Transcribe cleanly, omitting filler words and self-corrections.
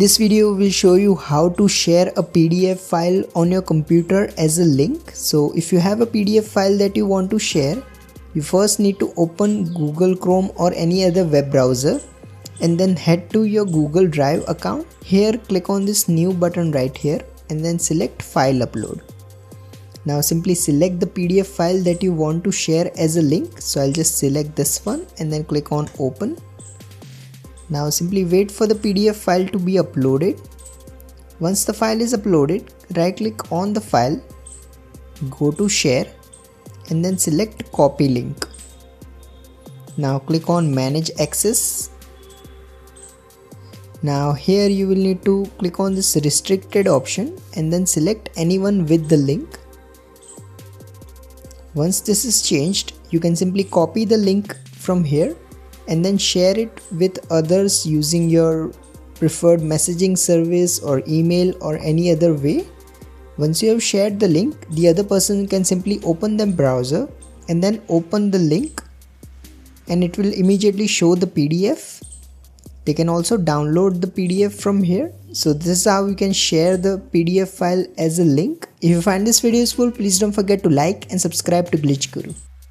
This video will show you how to share a PDF file on your computer as a link. So if you have a PDF file that you want to share, you first need to open Google Chrome or any other web browser and then head to your Google Drive account. Here click on this new button right here and then select file upload. Now simply select the PDF file that you want to share as a link. So I'll just select this one and then click on open. Now simply wait for the PDF file to be uploaded. Once the file is uploaded, right click on the file, go to share and then select copy link. Now click on manage access. Now here you will need to click on this restricted option and then select anyone with the link. Once this is changed, you can simply copy the link from here and then share it with others using your preferred messaging service or email or any other way. Once you have shared the link, the other person can simply open the browser and then open the link and it will immediately show the PDF. They can also download the PDF from here. So this is how you can share the PDF file as a link. If you find this video useful, please don't forget to like and subscribe to Glitch Guru.